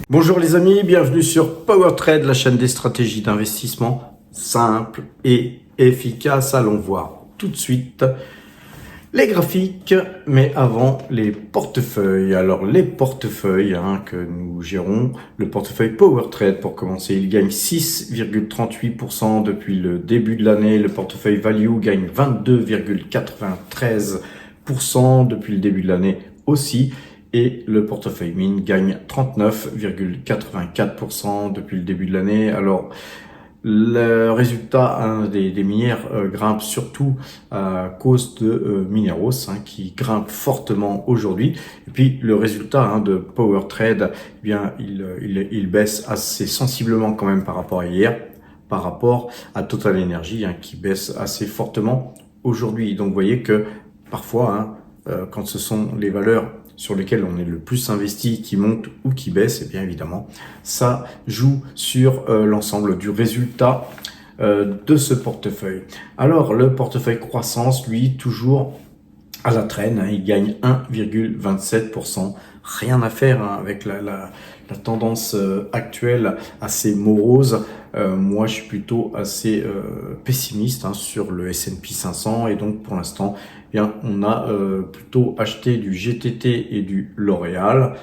Bonjour les amis, bienvenue sur PowerTrade, la chaîne des stratégies d'investissement simples et efficaces. Allons voir tout de suite les graphiques, mais avant les portefeuilles. Alors les portefeuilles que nous gérons, le portefeuille PowerTrade pour commencer, il gagne 6,38% depuis le début de l'année. Le portefeuille Value gagne 22,93% depuis le début de l'année aussi. Et le portefeuille mine gagne 39,84% depuis le début de l'année. Alors, le résultat des minières grimpe surtout à cause de Mineros qui grimpe fortement aujourd'hui. Et puis le résultat de PowerTrade, eh bien, il baisse assez sensiblement quand même par rapport à hier, par rapport à Total Energy qui baisse assez fortement aujourd'hui. Donc vous voyez que parfois, quand ce sont les valeurs sur lesquels on est le plus investi qui montent ou qui baissent, et bien évidemment, ça joue sur l'ensemble du résultat de ce portefeuille. Alors, le portefeuille croissance, lui, toujours à la traîne, il gagne 1,27%. Rien à faire avec la tendance actuelle assez morose. Moi, je suis plutôt assez pessimiste sur le S&P 500 et donc pour l'instant, bien, on a plutôt acheté du GTT et du L'Oréal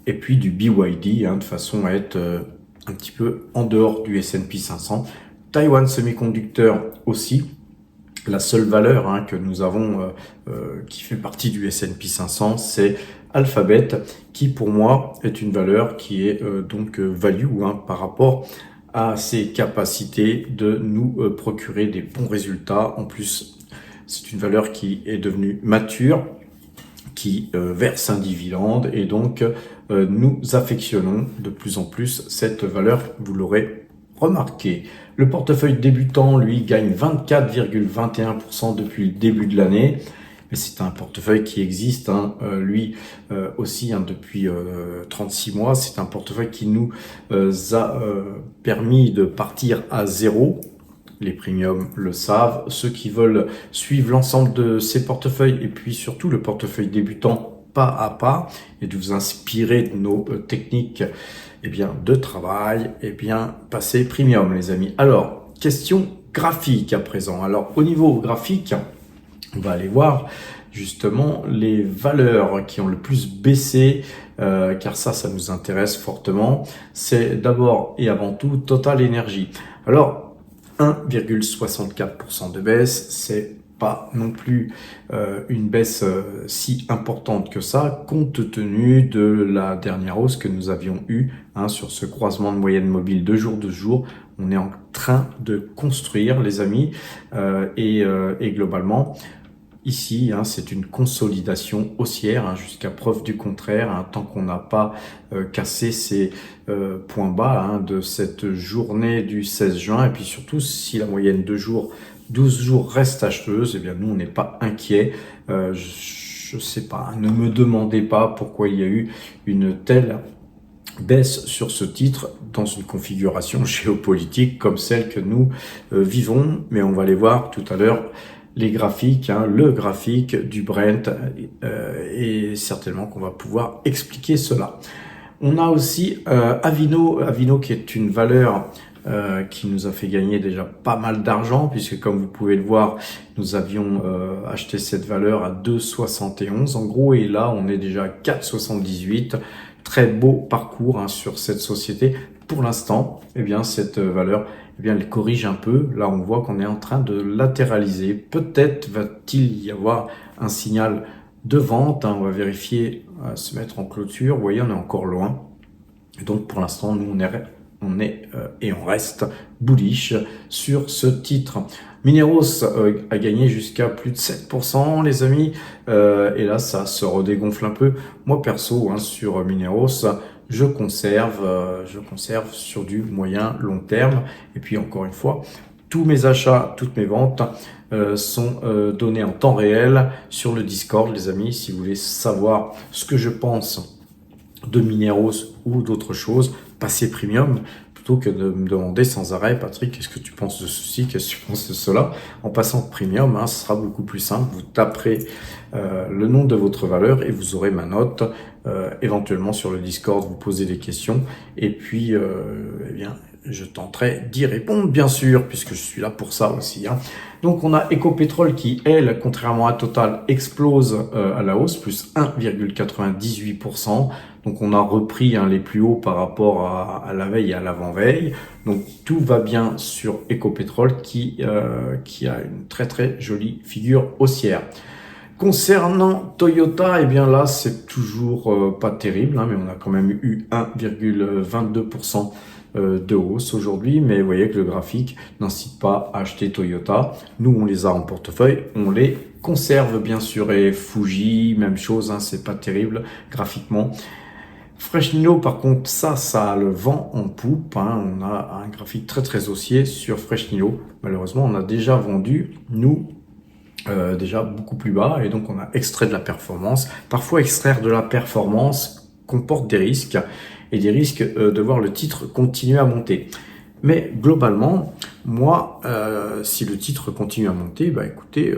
et puis du BYD de façon à être un petit peu en dehors du S&P 500. Taiwan Semiconductor aussi. La seule valeur que nous avons qui fait partie du S&P 500, c'est Alphabet, qui pour moi est une valeur qui est donc value par rapport à ses capacités de nous procurer des bons résultats. En plus, c'est une valeur qui est devenue mature, qui verse un dividende et donc nous affectionnons de plus en plus cette valeur, vous l'aurez remarqué. Le portefeuille débutant, lui, gagne 24,21% depuis le début de l'année. Mais c'est un portefeuille qui existe, lui aussi, depuis 36 mois. C'est un portefeuille qui nous a permis de partir à zéro. Les premiums le savent. Ceux qui veulent suivre l'ensemble de ces portefeuilles et puis surtout le portefeuille débutant pas à pas et de vous inspirer de nos techniques de travail, passez premium les amis. Alors, question graphique à présent. Alors, au niveau graphique, on va aller voir justement les valeurs qui ont le plus baissé, car ça nous intéresse fortement. C'est d'abord et avant tout Total Energy. Alors, 1,64% de baisse, c'est pas non plus une baisse si importante que ça, compte tenu de la dernière hausse que nous avions eue sur ce croisement de moyenne mobile de jour. On est en train de construire, les amis, et globalement, ici, c'est une consolidation haussière jusqu'à preuve du contraire, tant qu'on n'a pas cassé ces points bas de cette journée du 16 juin. Et puis surtout, si la moyenne de 12 jours reste acheteuse, eh bien nous, on n'est pas inquiet. Je ne sais pas, ne me demandez pas pourquoi il y a eu une telle baisse sur ce titre dans une configuration géopolitique comme celle que nous vivons. Mais on va les voir tout à l'heure. Les graphiques, le graphique du Brent, et certainement qu'on va pouvoir expliquer cela. On a aussi Avino qui est une valeur qui nous a fait gagner déjà pas mal d'argent, puisque comme vous pouvez le voir, nous avions acheté cette valeur à 2,71 en gros, et là on est déjà à 4,78. Très beau parcours sur cette société. Pour l'instant, cette valeur, elle corrige un peu. Là, on voit qu'on est en train de latéraliser. Peut-être va-t-il y avoir un signal de vente. On va vérifier, se mettre en clôture. Vous voyez, on est encore loin. Donc, pour l'instant, nous, on est et on reste bullish sur ce titre. Mineros a gagné jusqu'à plus de 7%, les amis. Et là, ça se redégonfle un peu. Moi, perso, sur Mineros, je conserve sur du moyen long terme. Et puis, encore une fois, tous mes achats, toutes mes ventes sont donnés en temps réel sur le Discord, les amis. Si vous voulez savoir ce que je pense de Mineros ou d'autres choses, passez premium. De toute plutôt que de me demander sans arrêt, Patrick, qu'est-ce que tu penses de ceci, qu'est-ce que tu penses de cela. En passant premium, hein, ce sera beaucoup plus simple. Vous taperez le nom de votre valeur et vous aurez ma note. Éventuellement sur le Discord, vous posez des questions et puis eh bien, je tenterai d'y répondre, bien sûr, puisque je suis là pour ça aussi. Hein. Donc, on a Ecopétrol qui, elle, contrairement à Total, explose à la hausse, plus 1,98%. Donc, on a repris les plus hauts par rapport à la veille et à l'avant-veille. Donc, tout va bien sur Ecopétrol qui a une très, très jolie figure haussière. Concernant Toyota, eh bien là, c'est toujours pas terrible, hein, mais on a quand même eu 1,22% de hausse aujourd'hui, mais vous voyez que le graphique n'incite pas à acheter Toyota. Nous, on les a en portefeuille, on les conserve bien sûr, et Fuji, même chose, hein, c'est pas terrible graphiquement. Freshly par contre, ça a le vent en poupe, hein. On a un graphique très très haussier sur Freshly. Malheureusement, on a déjà vendu, nous, déjà beaucoup plus bas, et donc on a extrait de la performance. Parfois, extraire de la performance comporte des risques, et des risques de voir le titre continuer à monter. Mais globalement, moi, si le titre continue à monter, bah écoutez,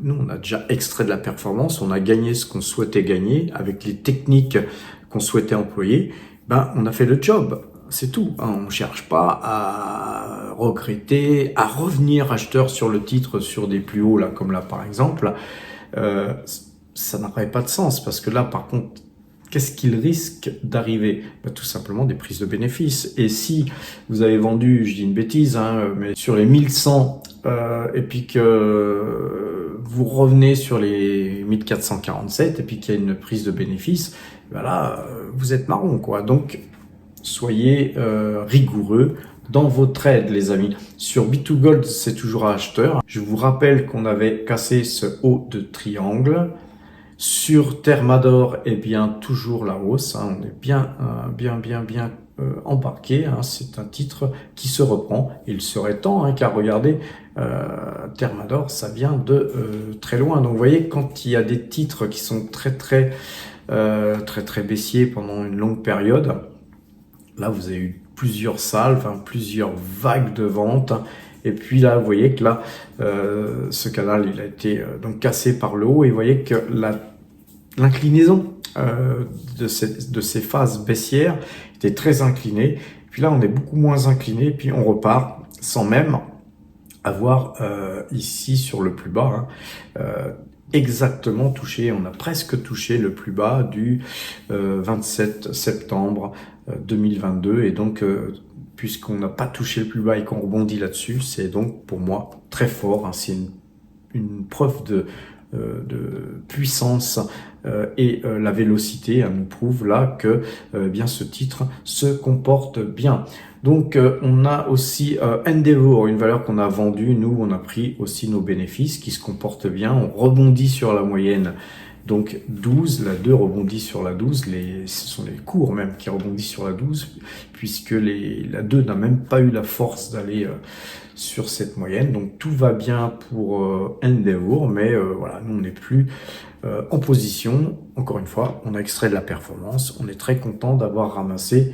nous on a déjà extrait de la performance, on a gagné ce qu'on souhaitait gagner avec les techniques qu'on souhaitait employer, ben on a fait le job. C'est tout, hein. On ne cherche pas à regretter, à revenir acheteur sur le titre sur des plus hauts, là, comme là par exemple. Ça n'aurait pas de sens, parce que là par contre, qu'est-ce qu'il risque d'arriver? Tout simplement des prises de bénéfices. Et si vous avez vendu, je dis une bêtise, hein, mais sur les 1100, et puis que vous revenez sur les 1447, et puis qu'il y a une prise de bénéfices, ben là, vous êtes marron, quoi. Donc, soyez rigoureux dans vos trades, les amis. Sur B2Gold, c'est toujours à acheteur. Je vous rappelle qu'on avait cassé ce haut de triangle. Sur Thermador, eh bien, toujours la hausse. Hein. On est bien embarqué. Hein. C'est un titre qui se reprend. Il serait temps, hein, car regardez, Thermador, ça vient de très loin. Donc, vous voyez, quand il y a des titres qui sont très baissiers pendant une longue période, là, vous avez eu plusieurs salves, hein, plusieurs vagues de vente. Et puis là, vous voyez que là, ce canal, il a été donc cassé par le haut. Et vous voyez que l'inclinaison de ces phases baissières était très inclinée. Puis là, on est beaucoup moins incliné. Puis on repart sans même avoir ici sur le plus bas, hein, exactement touché. On a presque touché le plus bas du 27 septembre 2022. Et donc, puisqu'on n'a pas touché le plus bas et qu'on rebondit là-dessus, c'est donc pour moi très fort. Hein. C'est une preuve de puissance et la vélocité, hein, nous prouve là que bien ce titre se comporte bien. Donc on a aussi Endeavour, une valeur qu'on a vendue. Nous, on a pris aussi nos bénéfices qui se comportent bien. On rebondit sur la moyenne. Donc 12, la 2 rebondit sur la 12, ce sont les cours même qui rebondissent sur la 12, puisque la 2 n'a même pas eu la force d'aller sur cette moyenne. Donc tout va bien pour Endeavour, mais voilà, nous on n'est plus en position. Encore une fois, on a extrait de la performance, on est très content d'avoir ramassé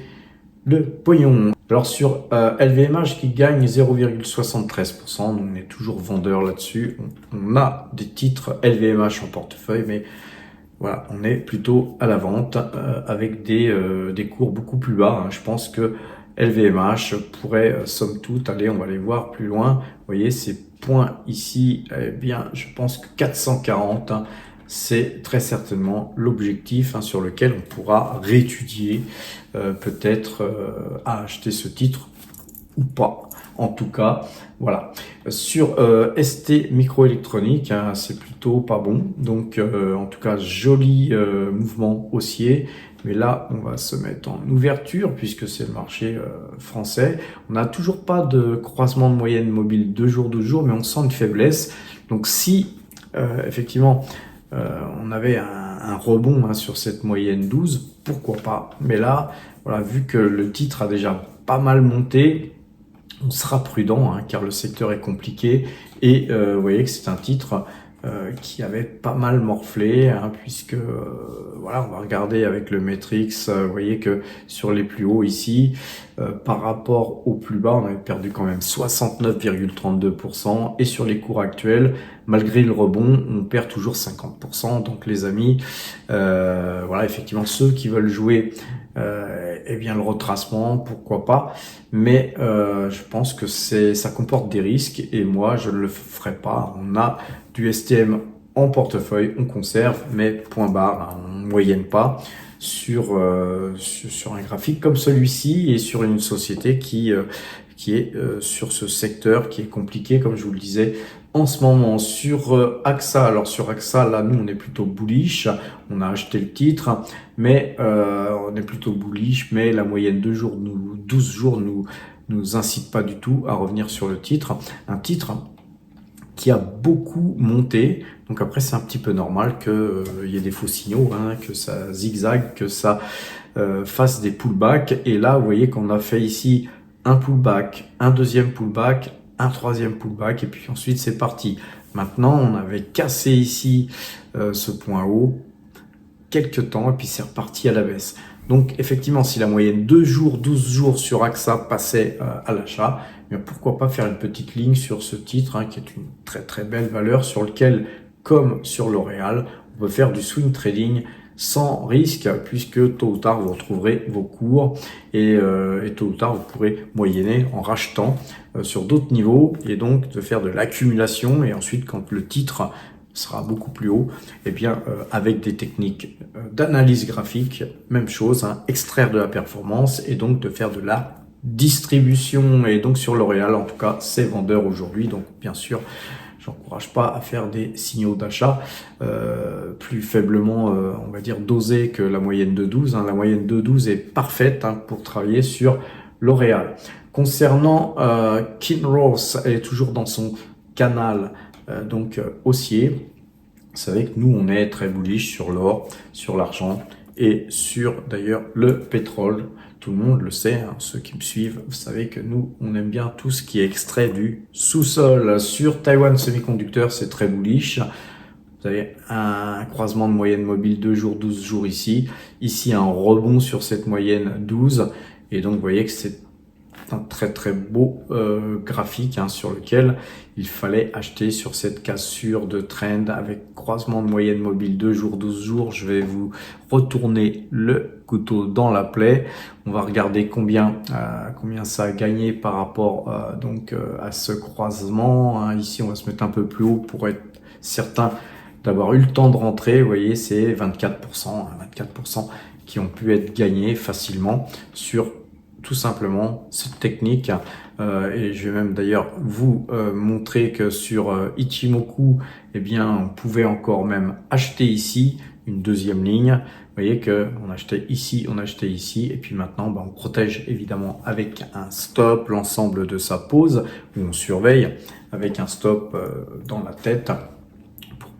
le pognon. Alors sur LVMH qui gagne 0,73%, on est toujours vendeur là-dessus. On a des titres LVMH en portefeuille, mais voilà, on est plutôt à la vente avec des cours beaucoup plus bas. Hein. Je pense que LVMH pourrait, somme toute, allez, on va les voir plus loin. Vous voyez, ces points ici, eh bien, je pense que 440, hein, c'est très certainement l'objectif, hein, sur lequel on pourra réétudier peut-être à acheter ce titre ou pas. En tout cas, voilà. Sur ST Microélectronique, hein, c'est plutôt pas bon. Donc, en tout cas, joli mouvement haussier. Mais là, on va se mettre en ouverture puisque c'est le marché français. On n'a toujours pas de croisement de moyenne mobile 2 jours, 12 jours, mais on sent une faiblesse. Donc, si effectivement on avait un rebond, hein, sur cette moyenne 12, pourquoi pas. Mais là, voilà, vu que le titre a déjà pas mal monté, on sera prudent, hein, car le secteur est compliqué. Et vous voyez que c'est un titre qui avait pas mal morflé, hein, puisque voilà, on va regarder avec le Matrix, vous voyez que sur les plus hauts ici, par rapport au plus bas, on avait perdu quand même 69,32%, et sur les cours actuels, malgré le rebond, on perd toujours 50%. Donc les amis, voilà, effectivement, ceux qui veulent jouer eh bien le retracement, pourquoi pas, mais je pense que ça comporte des risques, et moi je ne le ferai pas. On a du STM en portefeuille, on conserve, mais point barre, hein, on ne moyenne pas sur un graphique comme celui-ci, et sur une société qui est sur ce secteur qui est compliqué, comme je vous le disais en ce moment. Sur AXA, alors sur AXA, là nous on est plutôt bullish, on a acheté le titre, mais on est plutôt bullish, mais la moyenne 12 jours nous incite pas du tout à revenir sur le titre. Un titre qui a beaucoup monté, donc après c'est un petit peu normal que y ait des faux signaux, hein, que ça zigzague, que ça fasse des pullbacks. Et là vous voyez qu'on a fait ici un pullback, un deuxième pullback, un troisième pullback, et puis ensuite c'est parti. Maintenant on avait cassé ici ce point haut quelques temps, et puis c'est reparti à la baisse. Donc effectivement, si la moyenne 2 jours, 12 jours sur AXA passait à l'achat, eh bien pourquoi pas faire une petite ligne sur ce titre, hein, qui est une très très belle valeur, sur lequel, comme sur L'Oréal, on peut faire du swing trading sans risque, puisque tôt ou tard vous retrouverez vos cours, et tôt ou tard vous pourrez moyenner en rachetant sur d'autres niveaux, et donc de faire de l'accumulation. Et ensuite, quand le titre sera beaucoup plus haut, et bien avec des techniques d'analyse graphique, même chose, hein, extraire de la performance, et donc de faire de la distribution. Et donc sur L'Oréal, en tout cas, c'est vendeur aujourd'hui. Donc bien sûr, j'encourage pas à faire des signaux d'achat plus faiblement, on va dire, dosés que la moyenne de 12. Hein. La moyenne de 12 est parfaite, hein, pour travailler sur L'Oréal. Concernant Kinross, elle est toujours dans son canal donc haussier. Vous savez que nous on est très bullish sur l'or, sur l'argent, et sur d'ailleurs le pétrole. Tout le monde le sait, hein, ceux qui me suivent, vous savez que nous on aime bien tout ce qui est extrait du sous-sol. Sur Taiwan Semiconductor, c'est très bullish. Vous avez un croisement de moyenne mobile 2 jours, 12 jours ici. Ici un rebond sur cette moyenne 12, et donc vous voyez que c'est un très très beau graphique, hein, sur lequel il fallait acheter sur cette cassure de trend avec croisement de moyenne mobile 2 jours, 12 jours. Je vais vous retourner le couteau dans la plaie. On va regarder combien ça a gagné par rapport à ce croisement, hein. Ici on va se mettre un peu plus haut pour être certain d'avoir eu le temps de rentrer. Vous voyez, c'est 24%, hein, 24% qui ont pu être gagnés facilement sur tout simplement cette technique, et je vais même d'ailleurs vous montrer que sur Ichimoku, eh bien on pouvait encore même acheter ici une deuxième ligne. Vous voyez que on achetait ici, et puis maintenant on protège évidemment avec un stop l'ensemble de sa pause, où on surveille avec un stop dans la tête,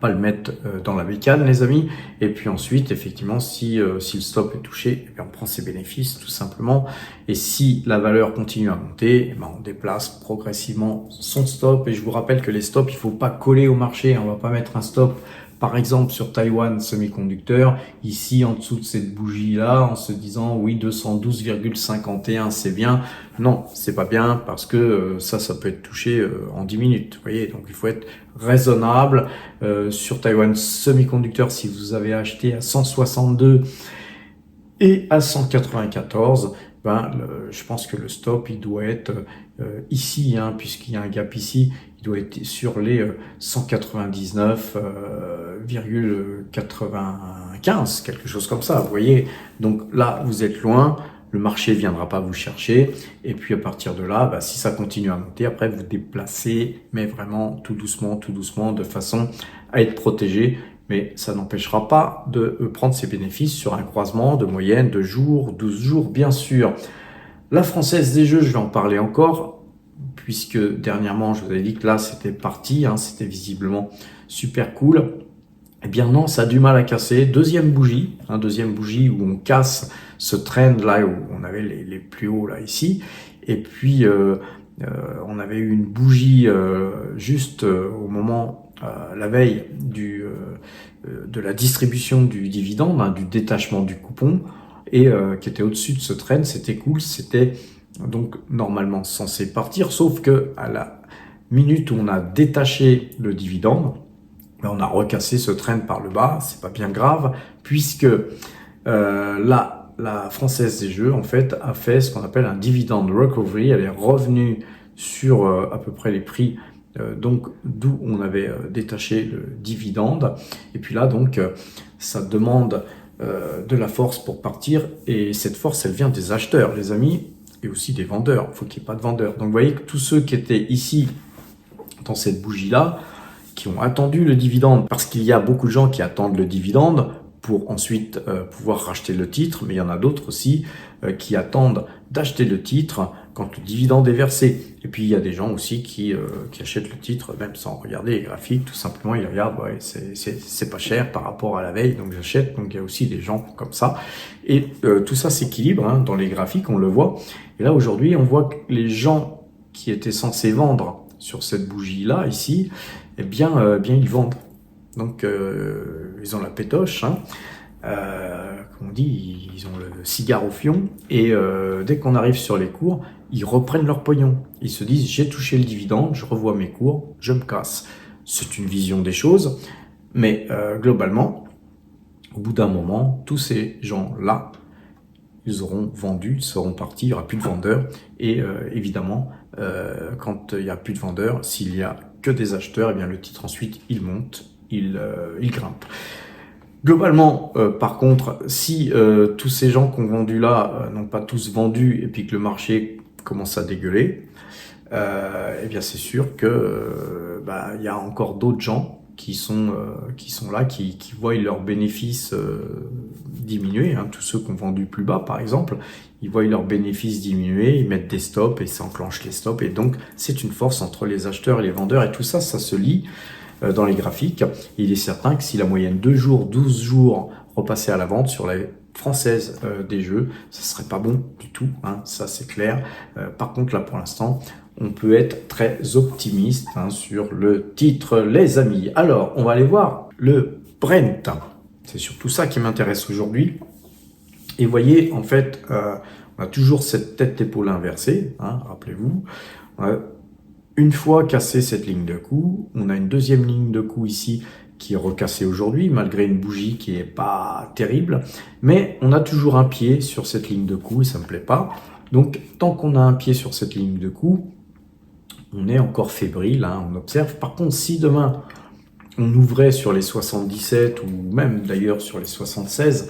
pas le mettre dans la bécane, les amis. Et puis ensuite, effectivement, si le stop est touché, eh bien, on prend ses bénéfices tout simplement. Et si la valeur continue à monter, eh bien, on déplace progressivement son stop. Et je vous rappelle que les stops, il faut pas coller au marché. On va pas mettre un stop, par exemple, sur Taiwan Semiconductor, ici en dessous de cette bougie-là, en se disant oui, 212,51, c'est bien. Non, c'est pas bien, parce que ça peut être touché en 10 minutes. Vous voyez, donc il faut être raisonnable. Sur Taiwan Semiconductor, si vous avez acheté à 162 et à 194, je pense que le stop il doit être ici, hein, puisqu'il y a un gap ici, il doit être sur les 199,95, quelque chose comme ça, vous voyez. Donc là, vous êtes loin, le marché ne viendra pas vous chercher, et puis à partir de là, si ça continue à monter, après vous déplacez, mais vraiment tout doucement, de façon à être protégé. Mais ça n'empêchera pas de prendre ses bénéfices sur un croisement de moyenne de jours, 12 jours, bien sûr. La Française des Jeux, je vais en parler encore, puisque dernièrement, je vous avais dit que là, c'était parti, hein, c'était visiblement super cool. Eh bien non, ça a du mal à casser. Deuxième bougie où on casse ce trend là, où on avait les plus hauts là, ici. Et puis, on avait eu une bougie juste au moment la veille de la distribution du dividende, hein, du détachement du coupon, et qui était au-dessus de ce trend, c'était cool, c'était donc normalement censé partir, sauf que à la minute où on a détaché le dividende, on a recassé ce trend par le bas, c'est pas bien grave, puisque la Française des Jeux, en fait, a fait ce qu'on appelle un dividend recovery. Elle est revenue sur à peu près les prix donc d'où on avait détaché le dividende. Et puis là, donc, ça demande de la force pour partir. Et cette force, elle vient des acheteurs, les amis, et aussi des vendeurs. Il faut qu'il n'y ait pas de vendeurs. Donc, vous voyez que tous ceux qui étaient ici, dans cette bougie-là, qui ont attendu le dividende, parce qu'il y a beaucoup de gens qui attendent le dividende pour ensuite pouvoir racheter le titre, mais il y en a d'autres aussi qui attendent d'acheter le titre quand le dividende est versé. Et puis il y a des gens aussi qui achètent le titre même sans regarder les graphiques, tout simplement ils regardent, ouais, c'est pas cher par rapport à la veille, donc j'achète. Donc il y a aussi des gens comme ça. Et tout ça s'équilibre hein, dans les graphiques, on le voit. Et là aujourd'hui, on voit que les gens qui étaient censés vendre sur cette bougie-là, ici, eh bien, ils vendent. Donc, ils ont la pétoche, hein. Comme on dit, ils ont le cigare au fion. Et dès qu'on arrive sur les cours, ils reprennent leur pognon. Ils se disent, j'ai touché le dividende, je revois mes cours, je me casse. C'est une vision des choses. Mais globalement, au bout d'un moment, tous ces gens-là, ils auront vendu, ils seront partis, il n'y aura plus de vendeurs. Et évidemment, quand il n'y a plus de vendeurs, s'il y a que des acheteurs, eh bien le titre ensuite, il monte, il grimpe. Globalement, par contre, si tous ces gens qui ont vendu là n'ont pas tous vendu et puis que le marché commence à dégueuler, eh bien c'est sûr que il y a encore d'autres gens qui sont là, qui voient leurs bénéfices diminuer, hein, tous ceux qui ont vendu plus bas par exemple, ils voient leurs bénéfices diminuer, ils mettent des stops et ça enclenche les stops, et donc c'est une force entre les acheteurs et les vendeurs, et tout ça, ça se lit dans les graphiques. Il est certain que si la moyenne 2 jours, 12 jours repassait à la vente sur la Française des Jeux, ça serait pas bon du tout, hein, ça c'est clair. Par contre là pour l'instant, on peut être très optimiste hein, sur le titre, les amis. Alors, on va aller voir le Brent. C'est surtout ça qui m'intéresse aujourd'hui. Et vous voyez, en fait, on a toujours cette tête-épaule inversée, hein, rappelez-vous. Une fois cassé cette ligne de coup, on a une deuxième ligne de coup ici qui est recassée aujourd'hui, malgré une bougie qui est pas terrible. Mais on a toujours un pied sur cette ligne de coup et ça me plaît pas. Donc, tant qu'on a un pied sur cette ligne de coup, on est encore fébrile, hein, on observe. Par contre, si demain, on ouvrait sur les 77 ou même d'ailleurs sur les 76,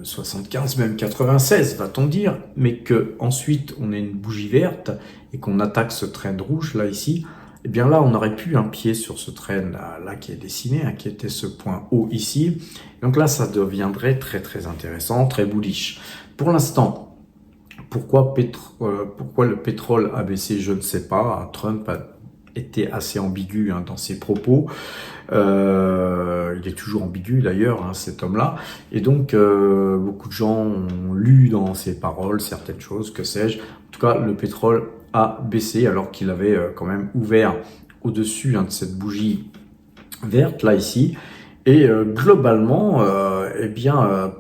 75, même 96, va-t-on dire, mais que ensuite on ait une bougie verte et qu'on attaque ce trend rouge là ici, eh bien là on aurait pu un pied sur ce trend là qui est dessiné, hein, qui était ce point haut ici. Donc là ça deviendrait très très intéressant, très bullish. Pour l'instant, pourquoi le pétrole a baissé, je ne sais pas. Trump a été assez ambigu hein, dans ses propos. Il est toujours ambigu d'ailleurs, hein, cet homme-là. Et donc, beaucoup de gens ont lu dans ses paroles certaines choses, que sais-je. En tout cas, le pétrole a baissé alors qu'il avait quand même ouvert au-dessus hein, de cette bougie verte, là, ici. Et globalement,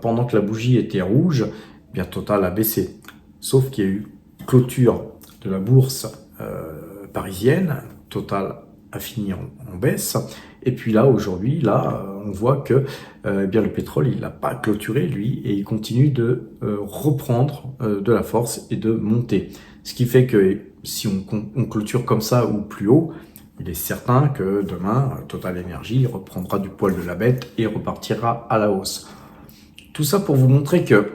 pendant que la bougie était rouge, eh bien Total a baissé. Sauf qu'il y a eu clôture de la bourse parisienne. Total a fini en baisse. Et puis là, aujourd'hui, on voit que le pétrole, il n'a pas clôturé, lui, et il continue de reprendre de la force et de monter. Ce qui fait que si on clôture comme ça ou plus haut, il est certain que demain, Total Energy reprendra du poil de la bête et repartira à la hausse. Tout ça pour vous montrer que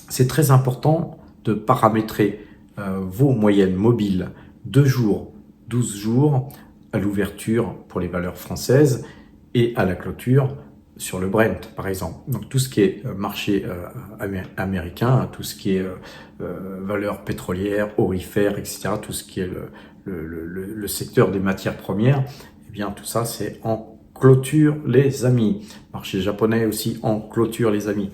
c'est très important de paramétrer vos moyennes mobiles 2 jours, 12 jours à l'ouverture pour les valeurs françaises et à la clôture sur le Brent, par exemple. Donc tout ce qui est marché américain, tout ce qui est valeurs pétrolières, aurifères, etc., tout ce qui est le secteur des matières premières, eh bien tout ça c'est en clôture les amis. Marché japonais aussi en clôture les amis.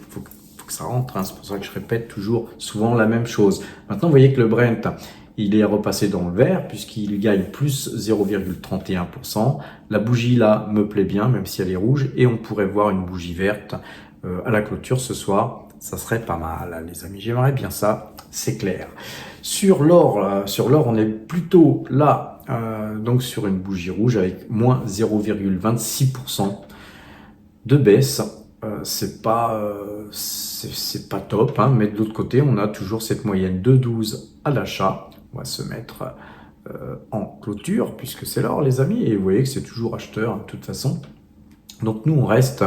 Que ça rentre, hein. C'est pour ça que je répète toujours souvent la même chose. Maintenant, vous voyez que le Brent, il est repassé dans le vert puisqu'il gagne plus 0,31%. La bougie là me plaît bien, même si elle est rouge, et on pourrait voir une bougie verte à la clôture ce soir. Ça serait pas mal, les amis. J'aimerais bien ça, c'est clair. Sur l'or, on est plutôt là, donc sur une bougie rouge avec moins 0,26% de baisse. C'est pas top, hein, mais de l'autre côté, on a toujours cette moyenne de 12 à l'achat. On va se mettre en clôture puisque c'est l'or, les amis, et vous voyez que c'est toujours acheteur hein, de toute façon. Donc nous, on reste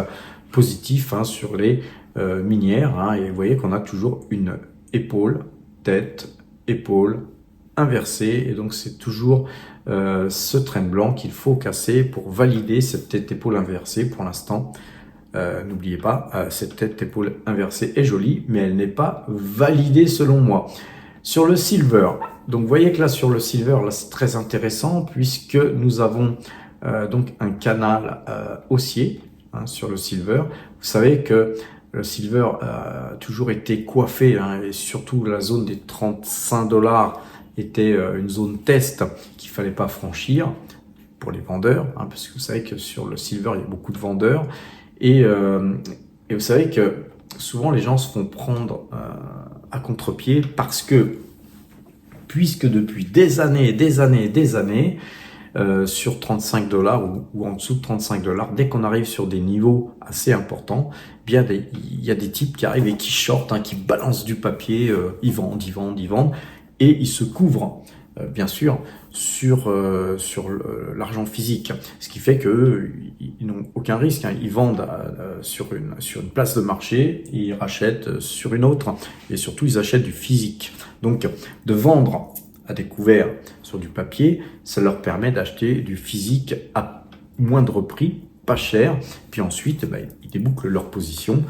positif hein, sur les minières, hein, et vous voyez qu'on a toujours une épaule, tête, épaule inversée, et donc c'est toujours ce train blanc qu'il faut casser pour valider cette tête épaule inversée. Pour l'instant, n'oubliez pas, cette tête épaule inversée est jolie, mais elle n'est pas validée selon moi. Sur le silver, donc vous voyez que là sur le silver, là c'est très intéressant puisque nous avons donc un canal haussier hein, sur le silver. Vous savez que le silver a toujours été coiffé hein, et surtout la zone des 35 $ était une zone test qu'il fallait pas franchir pour les vendeurs, hein, parce que vous savez que sur le silver il y a beaucoup de vendeurs et vous savez que souvent les gens se font prendre à contre-pied parce que puisque depuis des années, sur 35 $ ou en dessous de 35 $, dès qu'on arrive sur des niveaux assez importants, bien il y a des types qui arrivent et qui shortent, hein, qui balancent du papier, ils vendent, et ils se couvrent, bien sûr, sur l'argent physique. Ce qui fait qu'eux, ils n'ont aucun risque, hein. Ils vendent sur une place de marché, ils rachètent sur une autre, et surtout ils achètent du physique. Donc de vendre à découvert sur du papier, ça leur permet d'acheter du physique à moindre prix, pas cher, puis ensuite ils débouclent leur position.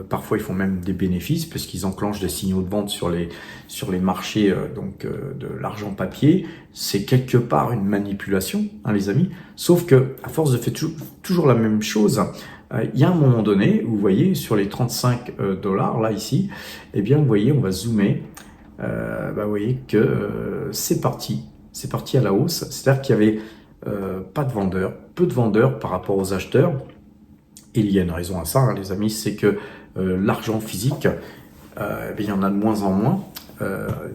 Parfois ils font même des bénéfices parce qu'ils enclenchent des signaux de vente sur les marchés de l'argent papier. C'est quelque part une manipulation, hein, les amis, sauf que à force de faire toujours la même chose, il y a un moment donné où vous voyez sur les 35 $ là ici, eh bien vous voyez, on va zoomer. Vous voyez que c'est parti à la hausse, c'est-à-dire qu'il y avait pas de vendeurs, peu de vendeurs par rapport aux acheteurs. Et il y a une raison à ça, hein, les amis, c'est que l'argent physique, il y en a de moins en moins,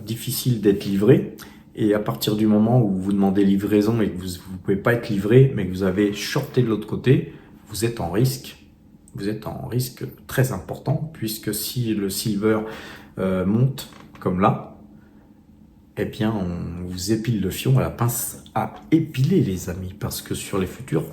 difficile d'être livré. Et à partir du moment où vous demandez livraison et que vous ne pouvez pas être livré, mais que vous avez shorté de l'autre côté, vous êtes en risque. Vous êtes en risque très important, puisque si le silver monte comme là, eh bien, on vous épile le fion à la pince à épiler, les amis, parce que sur les futurs,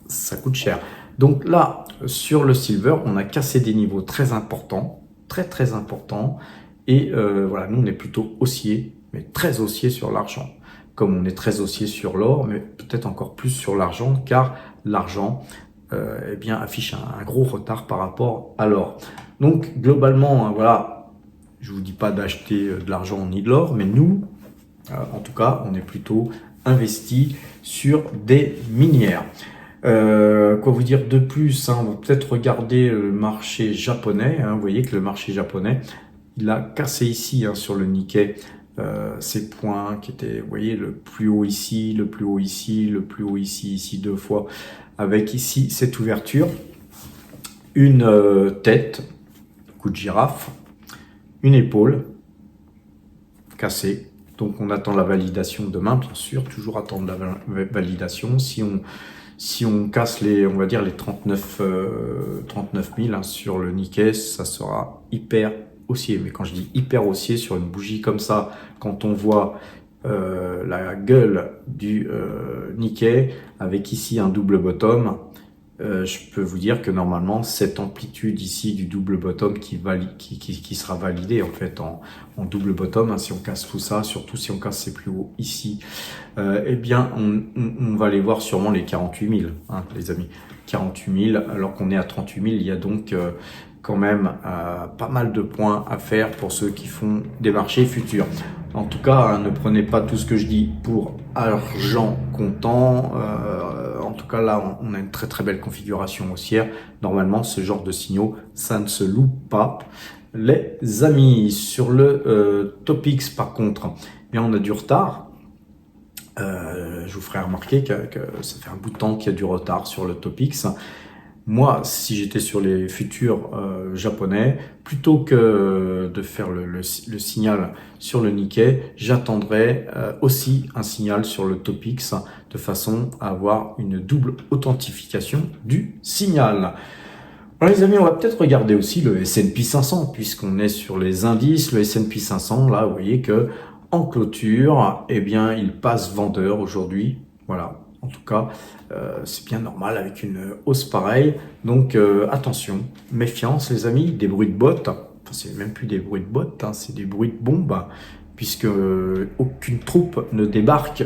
ça coûte cher. Donc là, sur le silver, on a cassé des niveaux très importants, très importants, et voilà, nous on est plutôt haussier, mais très haussier sur l'argent, comme on est très haussier sur l'or, mais peut-être encore plus sur l'argent, car l'argent eh bien, affiche un gros retard par rapport à l'or. Donc globalement, hein, voilà, je vous dis pas d'acheter de l'argent ni de l'or, mais nous, en tout cas, on est plutôt investi sur des minières. Quoi vous dire de plus, hein, on va peut-être regarder le marché japonais, hein. Vous voyez que le marché japonais, il a cassé ici hein, sur le Nikkei ces points qui étaient, vous voyez, le plus haut ici, le plus haut ici, le plus haut ici, ici deux fois, avec ici cette ouverture, une tête, coup de girafe, une épaule cassée. Donc on attend la validation demain, bien sûr, toujours attendre la validation. Si on casse on va dire les 39 000 hein, sur le Nikkei, ça sera hyper haussier. Mais quand je dis hyper haussier sur une bougie comme ça, quand on voit la gueule du Nikkei avec ici un double bottom, je peux vous dire que normalement cette amplitude ici du double bottom qui sera validée en fait en double bottom, hein, si on casse tout ça, surtout si on casse ces plus hauts ici, eh bien on va aller voir sûrement les 48 000 hein, les amis, 48 000 alors qu'on est à 38 000. Il y a donc quand même pas mal de points à faire pour ceux qui font des marchés futurs. En tout cas, hein, ne prenez pas tout ce que je dis pour argent comptant. En tout cas, là, on a une très belle configuration haussière. Normalement, ce genre de signaux, ça ne se loupe pas. Les amis, sur le Topix, par contre, mais on a du retard. Je vous ferai remarquer que ça fait un bout de temps qu'il y a du retard sur le Topix. Moi, si j'étais sur les futurs japonais, plutôt que de faire le signal sur le Nikkei, j'attendrais aussi un signal sur le Topix de façon à avoir une double authentification du signal. Alors les amis, on va peut-être regarder aussi le S&P 500 puisqu'on est sur les indices. Le S&P 500, là, vous voyez que en clôture, eh bien, il passe vendeur aujourd'hui. Voilà. En tout cas, c'est bien normal avec une hausse pareille. Donc, attention, méfiance les amis, des bruits de bottes. Enfin, c'est même plus des bruits de bottes, hein, c'est des bruits de bombes, puisque aucune troupe ne débarque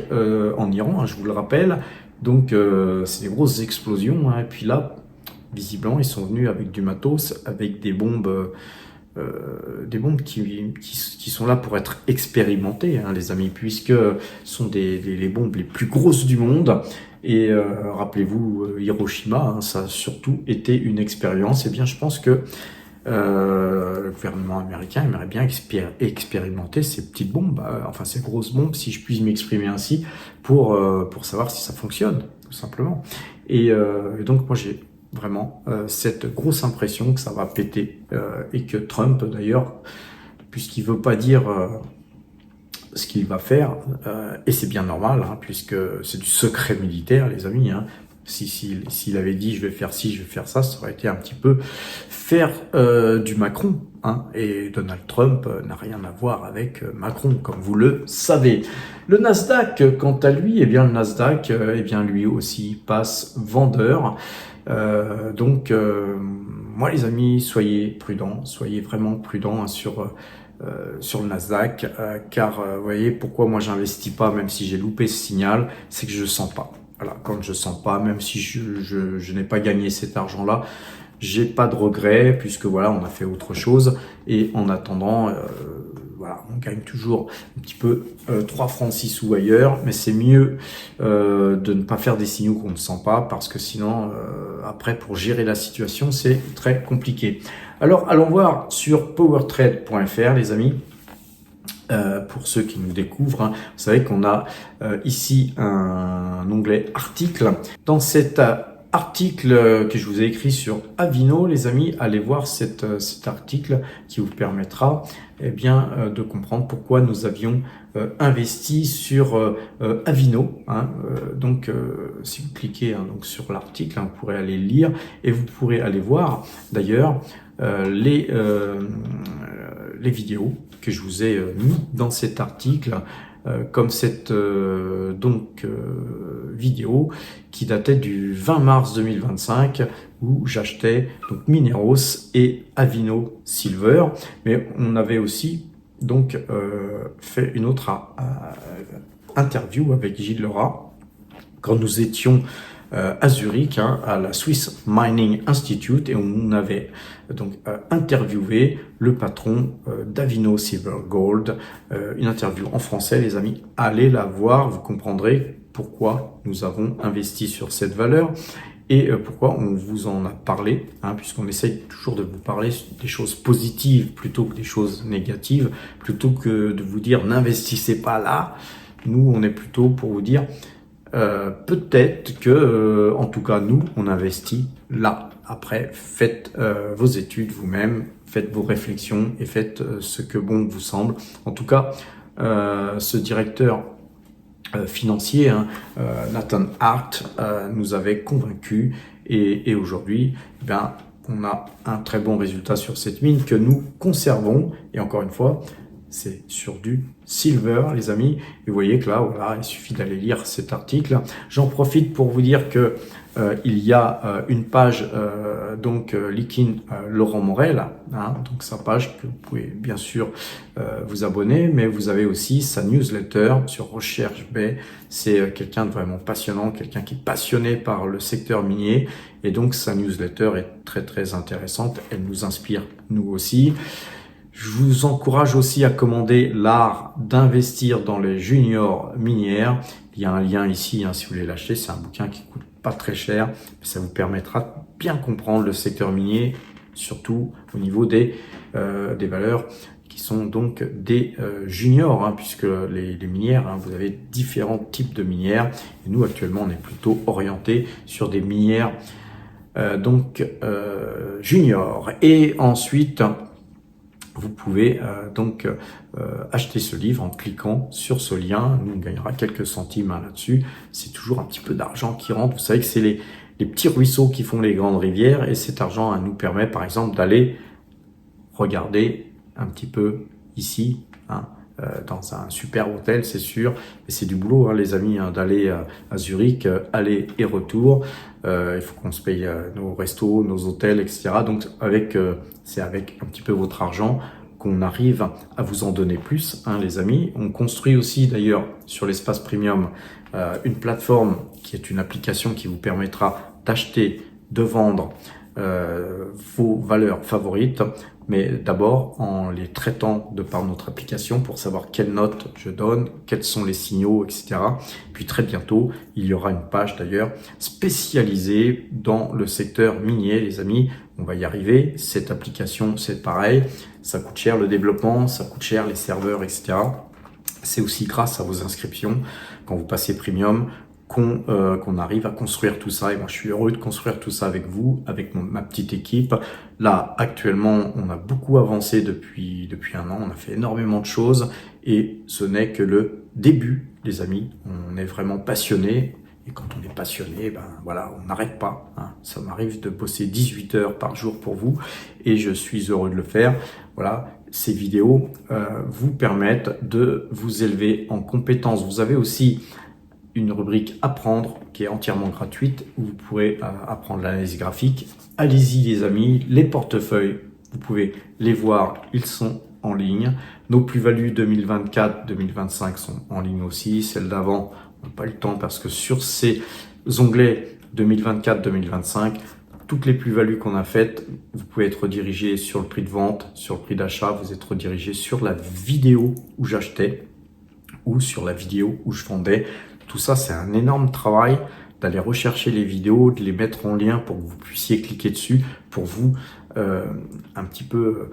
en Iran, hein, je vous le rappelle. Donc, c'est des grosses explosions. Hein, et puis là, visiblement, ils sont venus avec du matos, avec des bombes qui sont là pour être expérimentées, hein, les amis, puisque ce sont les bombes les plus grosses du monde. Et rappelez-vous, Hiroshima, hein, ça a surtout été une expérience. Et bien, je pense que le gouvernement américain aimerait bien expérimenter ces petites bombes, enfin ces grosses bombes, si je puis m'exprimer ainsi, pour savoir si ça fonctionne, tout simplement. Et donc, moi, j'ai vraiment cette grosse impression que ça va péter et que Trump d'ailleurs, puisqu'il veut pas dire ce qu'il va faire, et c'est bien normal, hein, puisque c'est du secret militaire les amis, hein. S'il avait dit je vais faire ci, je vais faire ça, ça aurait été un petit peu faire du Macron, hein, et Donald Trump n'a rien à voir avec Macron, comme vous le savez. Le Nasdaq, quant à lui, eh bien le Nasdaq, eh bien lui aussi passe vendeur. Donc, moi les amis, soyez prudents, soyez vraiment prudents, hein, sur le Nasdaq, car vous voyez pourquoi moi j'investis pas, même si j'ai loupé ce signal, c'est que je sens pas. Voilà, quand je sens pas, même si je n'ai pas gagné cet argent-là, j'ai pas de regrets puisque voilà, on a fait autre chose et en attendant, voilà, on gagne toujours un petit peu 3 francs 6 sous ailleurs, mais c'est mieux de ne pas faire des signaux qu'on ne sent pas parce que sinon, après, pour gérer la situation, c'est très compliqué. Alors, allons voir sur powertrade.fr, les amis. Pour ceux qui nous découvrent, hein, vous savez qu'on a ici un onglet article. Dans cet article que je vous ai écrit sur Avino, les amis, allez voir cet article qui vous permettra eh bien, de comprendre pourquoi nous avions investi sur Avino. Hein. Donc, si vous cliquez hein, donc sur l'article, hein, vous pourrez aller lire et vous pourrez aller voir d'ailleurs les vidéos que je vous ai mis dans cet article, comme cette vidéo qui datait du 20 mars 2025 où j'achetais donc Mineros et Avino Silver, mais on avait aussi donc fait une autre interview avec Gilles Laura quand nous étions à Zurich, hein, à la Swiss Mining Institute, et on avait donc interviewé le patron d'Avino Silver Gold, une interview en français, les amis, allez la voir, vous comprendrez pourquoi nous avons investi sur cette valeur et pourquoi on vous en a parlé, hein, puisqu'on essaye toujours de vous parler des choses positives plutôt que des choses négatives, plutôt que de vous dire n'investissez pas là. Nous, on est plutôt pour vous dire peut-être que, en tout cas, nous, on investit là. Après, faites vos études vous-même, faites vos réflexions et faites ce que bon vous semble. En tout cas, ce directeur financier, hein, Nathan Hart, nous avait convaincus et aujourd'hui, eh bien, on a un très bon résultat sur cette mine que nous conservons. Et encore une fois, c'est sur du silver, les amis. Et vous voyez que là, voilà, il suffit d'aller lire cet article. J'en profite pour vous dire que il y a une page donc Likin Laurent Morel, hein, donc sa page que vous pouvez bien sûr vous abonner, mais vous avez aussi sa newsletter sur Recherche Bay. C'est quelqu'un de vraiment passionnant, quelqu'un qui est passionné par le secteur minier, et donc sa newsletter est très très intéressante. Elle nous inspire nous aussi. Je vous encourage aussi à commander l'art d'investir dans les juniors minières. Il y a un lien ici, hein, si vous voulez l'acheter. C'est un bouquin qui coûte pas très cher, mais ça vous permettra de bien comprendre le secteur minier, surtout au niveau des valeurs qui sont donc des juniors, hein, puisque les minières, hein, vous avez différents types de minières. Et nous, actuellement, on est plutôt orienté sur des minières juniors. Et ensuite, vous pouvez acheter ce livre en cliquant sur ce lien. Nous, on gagnera quelques centimes là-dessus. C'est toujours un petit peu d'argent qui rentre. Vous savez que c'est les petits ruisseaux qui font les grandes rivières, et cet argent nous permet par exemple d'aller regarder un petit peu ici, hein, dans un super hôtel, c'est sûr, mais c'est du boulot, hein, les amis, hein, d'aller à Zurich, aller et retour. Il faut qu'on se paye nos restos, nos hôtels, etc. Donc c'est avec un petit peu votre argent qu'on arrive à vous en donner plus, hein, les amis. On construit aussi d'ailleurs sur l'espace premium une plateforme qui est une application qui vous permettra d'acheter, de vendre vos valeurs favorites, mais d'abord en les traitant de par notre application pour savoir quelles notes je donne, quels sont les signaux, etc. Puis très bientôt, il y aura une page d'ailleurs spécialisée dans le secteur minier, les amis. On va y arriver. Cette application, c'est pareil. Ça coûte cher le développement, ça coûte cher les serveurs, etc. C'est aussi grâce à vos inscriptions, quand vous passez premium, qu'on arrive à construire tout ça. Et moi, je suis heureux de construire tout ça avec vous, avec ma petite équipe. Là, actuellement, on a beaucoup avancé depuis un an. On a fait énormément de choses et ce n'est que le début, les amis. On est vraiment passionnés. Et quand on est passionné, ben voilà, on n'arrête pas, hein. Ça m'arrive de bosser 18 heures par jour pour vous et je suis heureux de le faire. Voilà, ces vidéos vous permettent de vous élever en compétences. Vous avez aussi une rubrique apprendre qui est entièrement gratuite où vous pourrez apprendre l'analyse graphique. Allez-y les amis, les portefeuilles, vous pouvez les voir, ils sont en ligne. Nos plus-values 2024-2025 sont en ligne aussi. Celles d'avant, on n'a pas eu le temps parce que sur ces onglets 2024-2025, toutes les plus-values qu'on a faites, vous pouvez être redirigé sur le prix de vente, sur le prix d'achat, vous êtes redirigé sur la vidéo où j'achetais ou sur la vidéo où je vendais. Tout ça, c'est un énorme travail d'aller rechercher les vidéos, de les mettre en lien pour que vous puissiez cliquer dessus, pour vous un petit peu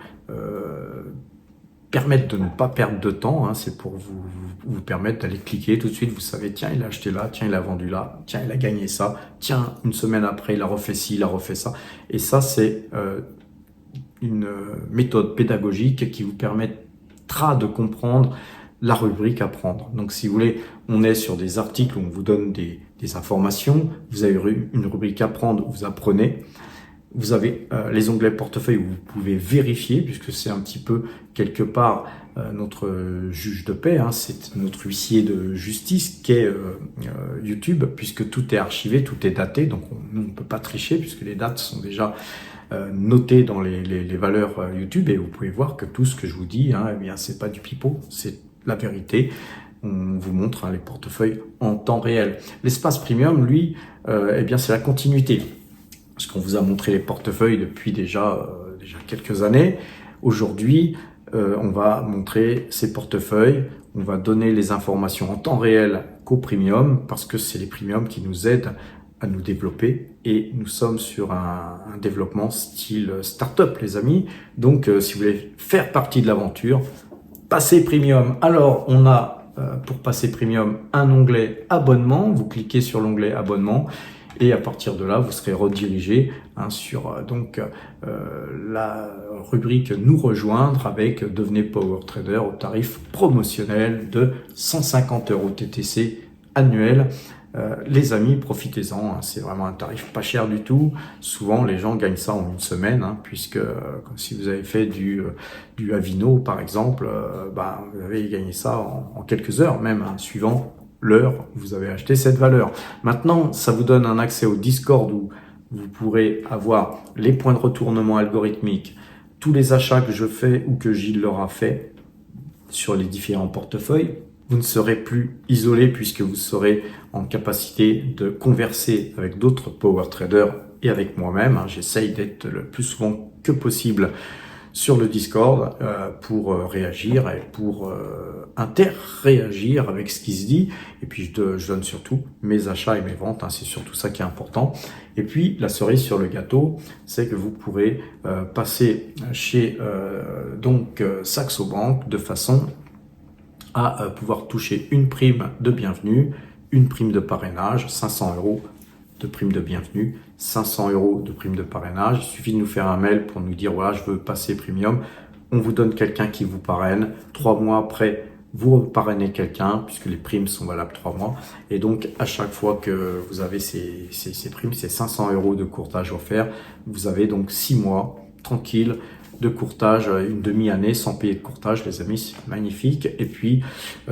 permettre de ne pas perdre de temps, hein. C'est pour vous permettre d'aller cliquer tout de suite. Vous savez, tiens, il a acheté là, tiens, il a vendu là, tiens, il a gagné ça, tiens, une semaine après, il a refait ci, il a refait ça. Et ça, c'est une méthode pédagogique qui vous permettra de comprendre la rubrique apprendre. Donc si vous voulez, on est sur des articles où on vous donne des informations, vous avez une rubrique apprendre où vous apprenez, vous avez les onglets portefeuille où vous pouvez vérifier, puisque c'est un petit peu quelque part notre juge de paix, hein, c'est notre huissier de justice qu'est YouTube, puisque tout est archivé, tout est daté, donc nous on ne peut pas tricher puisque les dates sont déjà notées dans les valeurs YouTube, et vous pouvez voir que tout ce que je vous dis, hein, eh bien c'est pas du pipeau, c'est la vérité. On vous montre, hein, les portefeuilles en temps réel. L'espace premium, lui, eh bien c'est la continuité. Parce qu'on vous a montré les portefeuilles depuis déjà quelques années. Aujourd'hui, on va montrer ces portefeuilles. On va donner les informations en temps réel qu'au premium, parce que c'est les premiums qui nous aident à nous développer, et nous sommes sur un développement style start-up, les amis. Donc, si vous voulez faire partie de l'aventure, passez premium. Alors, on a pour passer premium un onglet abonnement. Vous cliquez sur l'onglet abonnement et à partir de là, vous serez redirigé, hein, sur la rubrique nous rejoindre avec devenez Power Trader au tarif promotionnel de 150 € TTC annuel. Les amis, profitez-en, hein, c'est vraiment un tarif pas cher du tout. Souvent, les gens gagnent ça en une semaine, hein, puisque si vous avez fait du Avino, par exemple, vous avez gagné ça en quelques heures, même, hein, suivant l'heure où vous avez acheté cette valeur. Maintenant, ça vous donne un accès au Discord où vous pourrez avoir les points de retournement algorithmiques, tous les achats que je fais ou que Gilles leur a fait sur les différents portefeuilles. Vous ne serez plus isolé puisque vous serez en capacité de converser avec d'autres power traders et avec moi-même. J'essaye d'être le plus souvent que possible sur le Discord pour réagir et pour interréagir avec ce qui se dit. Et puis je donne surtout mes achats et mes ventes, hein, c'est surtout ça qui est important. Et puis la cerise sur le gâteau, c'est que vous pourrez passer chez Saxo Bank de façon à pouvoir toucher une prime de bienvenue, une prime de parrainage, 500 € de prime de bienvenue, 500 € de prime de parrainage. Il suffit de nous faire un mail pour nous dire voilà, je veux passer premium. On vous donne quelqu'un qui vous parraine. 3 mois après, vous parrainez quelqu'un puisque les primes sont valables 3 mois. Et donc, à chaque fois que vous avez ces primes, c'est 500 € de courtage offert. Vous avez donc 6 mois tranquille de courtage, une demi-année sans payer de courtage, les amis, c'est magnifique. Et puis,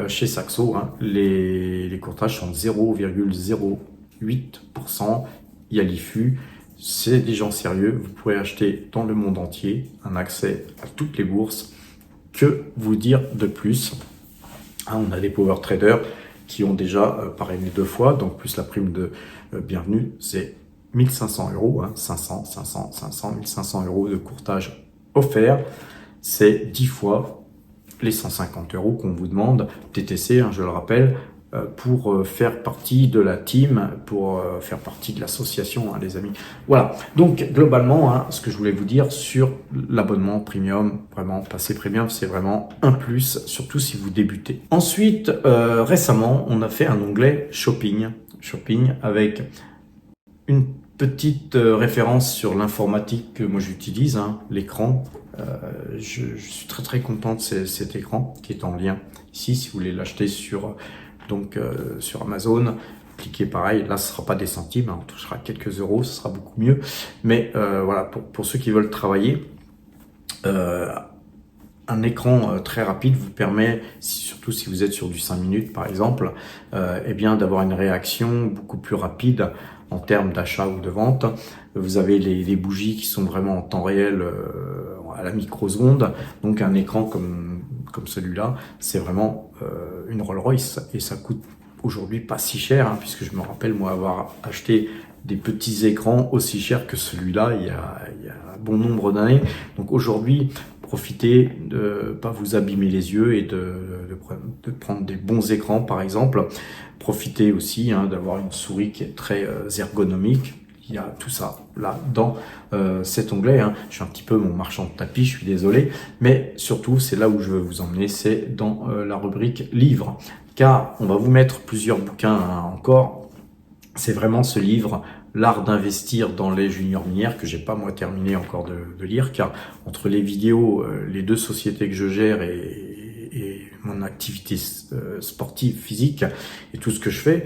chez Saxo, hein, les courtages sont de 0,08%. Il y a l'IFU, c'est des gens sérieux. Vous pouvez acheter dans le monde entier un accès à toutes les bourses. Que vous dire de plus? Hein, on a des power traders qui ont déjà parrainé 2 fois, donc plus la prime de bienvenue, c'est 1500 €, hein, 500, 500, 500, 1500 € de courtage offert. C'est 10 fois les 150 € qu'on vous demande, TTC, hein, je le rappelle, pour faire partie de la team, pour faire partie de l'association, hein, les amis. Voilà, donc globalement, hein, ce que je voulais vous dire sur l'abonnement premium, vraiment, passer premium, c'est vraiment un plus, surtout si vous débutez. Ensuite, récemment, on a fait un onglet shopping avec une petite référence sur l'informatique que moi j'utilise, hein, l'écran. Je suis très content de cet écran qui est en lien ici, si vous voulez l'acheter sur Amazon. Cliquez pareil, là ce sera pas des centimes, hein, on touchera quelques euros, ce sera beaucoup mieux. Mais voilà, pour ceux qui veulent travailler, un écran très rapide vous permet, surtout si vous êtes sur du 5 minutes par exemple, eh bien d'avoir une réaction beaucoup plus rapide en termes d'achat ou de vente. Vous avez les bougies qui sont vraiment en temps réel à la microseconde. Donc un écran comme celui-là, c'est vraiment une Rolls-Royce et ça coûte aujourd'hui pas si cher, hein, puisque je me rappelle moi avoir acheté des petits écrans aussi chers que celui-là il y a un bon nombre d'années. Donc aujourd'hui, profitez de pas vous abîmer les yeux et de prendre des bons écrans par exemple. Profitez aussi, hein, d'avoir une souris qui est très ergonomique. Il y a tout ça là dans cet onglet, hein. Je suis un petit peu mon marchand de tapis, je suis désolé, mais surtout c'est là où je veux vous emmener, c'est dans la rubrique livres, car on va vous mettre plusieurs bouquins, hein, encore. C'est vraiment ce livre, L'art d'investir dans les juniors minières, que j'ai pas moi terminé encore de lire, car entre les vidéos, les 2 sociétés que je gère et mon activité sportive, physique et tout ce que je fais,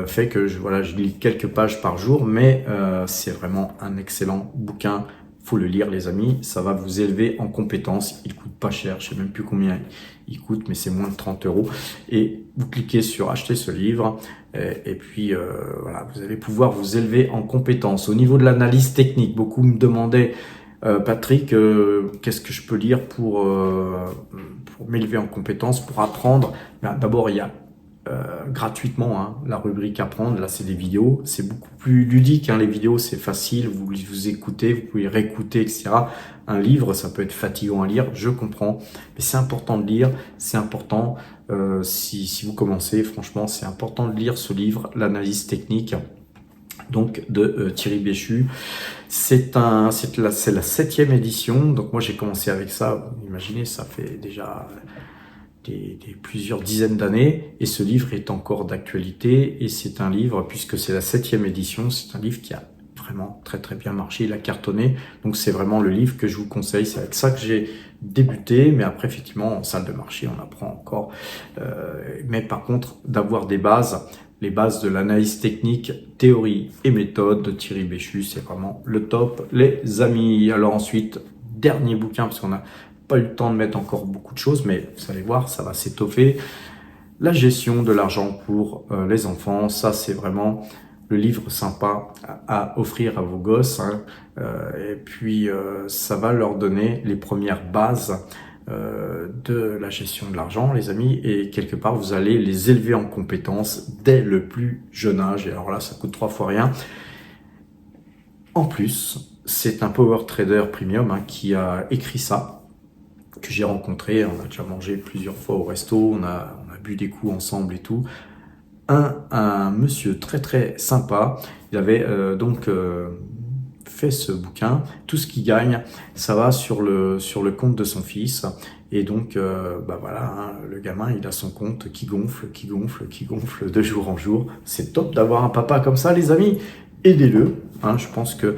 fait que je lis quelques pages par jour, mais c'est vraiment un excellent bouquin. Faut le lire, les amis, ça va vous élever en compétences. Il coûte pas cher, je sais même plus combien il coûte, mais c'est moins de 30 €. Et vous cliquez sur acheter ce livre, et puis voilà, vous allez pouvoir vous élever en compétences. Au niveau de l'analyse technique, beaucoup me demandaient Patrick, qu'est-ce que je peux lire pour m'élever en compétences, pour apprendre? D'abord, il y a gratuitement, hein, la rubrique apprendre. Là c'est des vidéos, c'est beaucoup plus ludique, hein, les vidéos c'est facile, vous écoutez, vous pouvez réécouter, etc. Un livre ça peut être fatigant à lire, je comprends, mais c'est important de lire, c'est important, si vous commencez, franchement c'est important de lire ce livre, l'analyse technique donc de Thierry Béchu. C'est la 7e édition, donc moi j'ai commencé avec ça, vous imaginez, ça fait déjà plusieurs dizaines d'années, et ce livre est encore d'actualité, et c'est un livre, puisque c'est la 7e édition, c'est un livre qui a vraiment très bien marché, il a cartonné, donc c'est vraiment le livre que je vous conseille. C'est avec ça que j'ai débuté, mais après effectivement en salle de marché on apprend encore, mais par contre d'avoir des bases, les bases de l'analyse technique, théorie et méthode de Thierry Béchu, c'est vraiment le top, les amis. Alors ensuite, dernier bouquin, parce qu'on a pas eu le temps de mettre encore beaucoup de choses, mais vous allez voir, ça va s'étoffer. La gestion de l'argent pour les enfants, ça c'est vraiment le livre sympa à offrir à vos gosses, hein. Et puis ça va leur donner les premières bases de la gestion de l'argent, les amis, et quelque part vous allez les élever en compétences dès le plus jeune âge. Et alors là, ça coûte 3 fois rien. En plus, c'est un power trader premium qui a écrit ça, que j'ai rencontré. On a déjà mangé plusieurs fois au resto, on a bu des coups ensemble et tout. Un monsieur très très sympa. Il avait fait ce bouquin. Tout ce qu'il gagne, ça va sur le compte de son fils. Et donc, voilà, le gamin, il a son compte qui gonfle de jour en jour. C'est top d'avoir un papa comme ça, les amis. Aidez-le. Je pense qu'il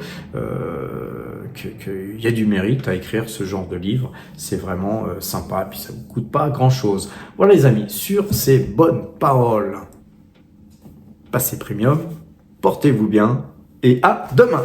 y a du mérite à écrire ce genre de livre. C'est vraiment sympa. Et puis ça vous coûte pas grand-chose. Voilà, les amis. Sur ces bonnes paroles, passez premium, portez-vous bien et à demain.